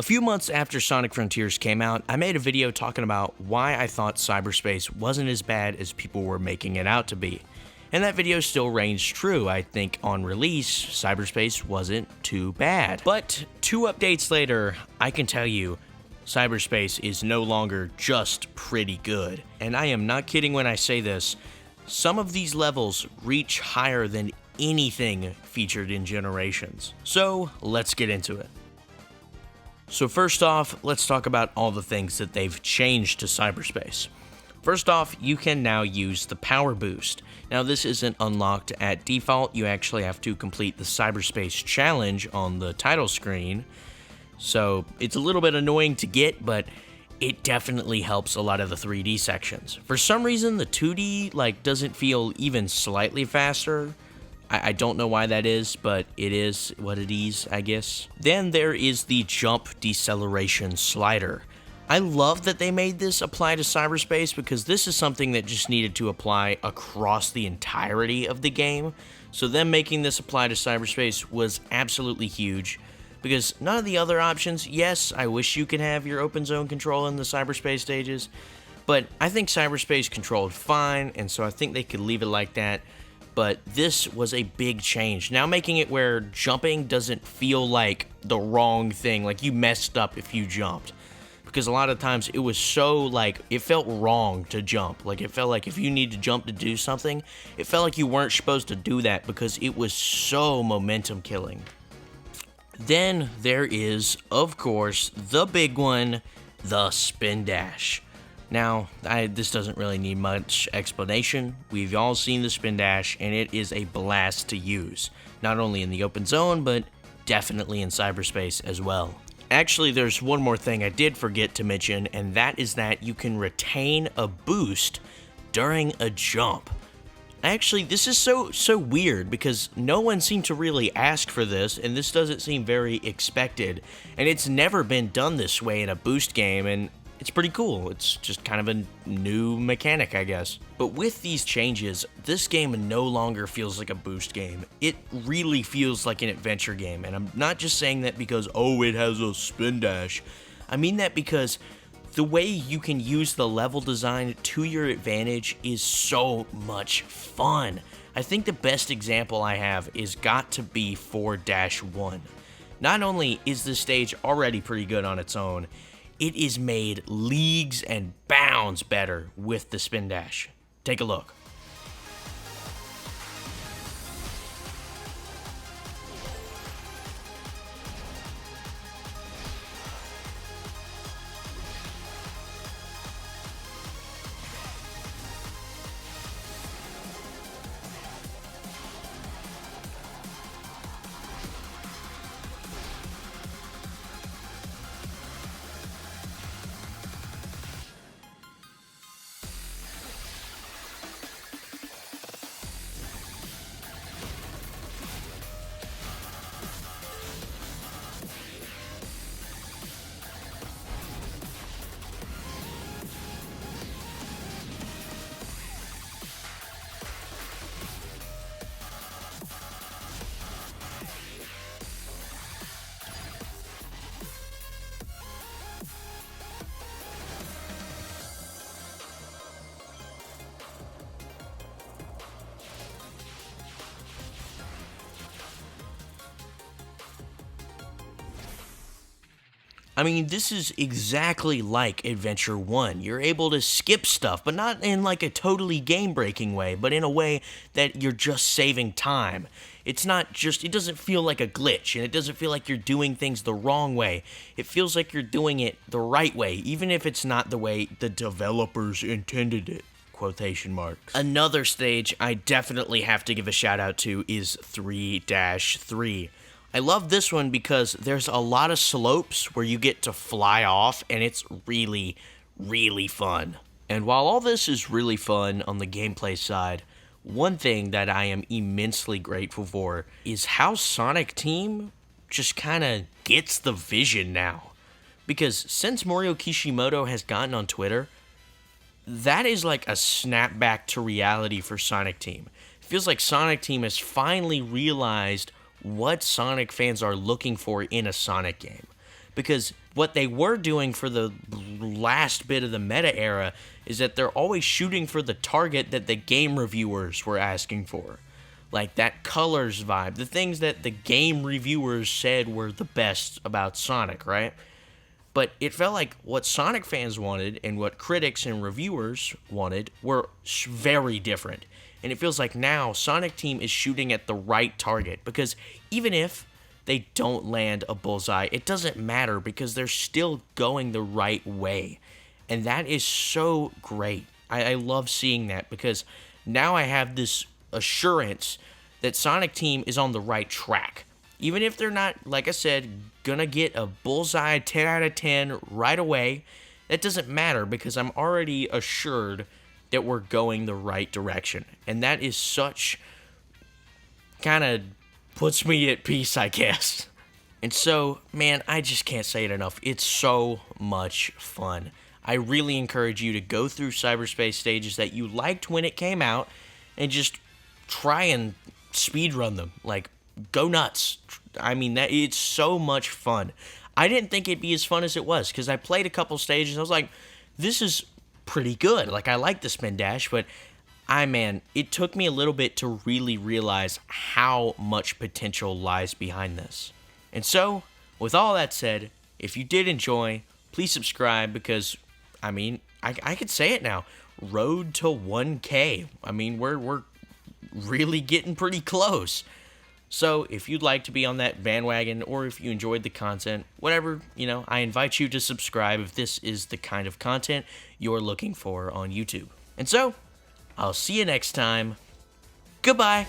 A few months after Sonic Frontiers came out, I made a video talking about why I thought Cyberspace wasn't as bad as people were making it out to be. And that video still reigns true. I think on release, Cyberspace wasn't too bad. But 2 updates later, I can tell you, Cyberspace is no longer just pretty good. And I am not kidding when I say this. Some of these levels reach higher than anything featured in Generations. So let's get into it. So first off, let's talk about all the things that they've changed to Cyberspace. First off, you can now use the power boost. Now this isn't unlocked at default, you actually have to complete the Cyberspace challenge on the title screen. So it's a little bit annoying to get, but it definitely helps a lot of the 3D sections. For some reason, the 2D doesn't feel even slightly faster. I don't know why that is, but it is what it is, I guess. Then there is the jump deceleration slider. I love that they made this apply to Cyberspace because this is something that just needed to apply across the entirety of the game. So them making this apply to Cyberspace was absolutely huge because none of the other options, yes, I wish you could have your open zone control in the Cyberspace stages, but I think Cyberspace controlled fine, and so I think they could leave it like that. But this was a big change. Now making it where jumping doesn't feel like the wrong thing, like you messed up if you jumped. Because a lot of times it was so it felt wrong to jump. It felt like if you need to jump to do something, it felt like you weren't supposed to do that because it was so momentum killing. Then there is, of course, the big one, the spin dash. Now, this doesn't really need much explanation. We've all seen the spin dash, and it is a blast to use. Not only in the open zone, but definitely in Cyberspace as well. Actually, there's one more thing I did forget to mention, and that is that you can retain a boost during a jump. Actually, this is so weird because no one seemed to really ask for this, and this doesn't seem very expected. And it's never been done this way in a boost game, and it's pretty cool. It's just kind of a new mechanic, I guess. But with these changes, this game no longer feels like a boost game. It really feels like an adventure game. And I'm not just saying that because, oh, it has a spin dash. I mean that because the way you can use the level design to your advantage is so much fun. I think the best example I have is got to be 4-1. Not only is this stage already pretty good on its own, it is made leagues and bounds better with the spin dash. Take a look. I mean, this is exactly like Adventure 1. You're able to skip stuff, but not in a totally game-breaking way, but in a way that you're just saving time. It's not just, it doesn't feel like a glitch, and it doesn't feel like you're doing things the wrong way. It feels like you're doing it the right way, even if it's not the way the developers intended it. Quotation marks. Another stage I definitely have to give a shout out to is 3-3. I love this one because there's a lot of slopes where you get to fly off, and it's really, really fun. And while all this is really fun on the gameplay side, one thing that I am immensely grateful for is how Sonic Team just kind of gets the vision now. Because since Morio Kishimoto has gotten on Twitter, that is like a snapback to reality for Sonic Team. It feels like Sonic Team has finally realized what Sonic fans are looking for in a Sonic game. Because what they were doing for the last bit of the meta era is that they're always shooting for the target that the game reviewers were asking for. Like that colors vibe, the things that the game reviewers said were the best about Sonic, right? But it felt like what Sonic fans wanted and what critics and reviewers wanted were very different. And it feels like now Sonic Team is shooting at the right target, because even if they don't land a bullseye, it doesn't matter because they're still going the right way. And that is so great. I love seeing that, because now I have this assurance that Sonic Team is on the right track. Even if they're not, like I said, gonna get a bullseye 10 out of 10 right away, that doesn't matter because I'm already assured that we're going the right direction. And that is such, kind of puts me at peace, I guess. And so, man, I just can't say it enough. It's so much fun. I really encourage you to go through Cyberspace stages that you liked when it came out and just try and speedrun them. Like, go nuts. I mean, that it's so much fun. I didn't think it'd be as fun as it was, because I played a couple stages and I was like, this is pretty good. Like, I like the spin dash, but man, it took me a little bit to really realize how much potential lies behind this. And so, with all that said, if you did enjoy, please subscribe, because, I mean, I could say it now. Road to 1K. I mean, we're really getting pretty close. So, if you'd like to be on that bandwagon, or if you enjoyed the content, whatever, I invite you to subscribe if this is the kind of content you're looking for on YouTube. And so, I'll see you next time. Goodbye.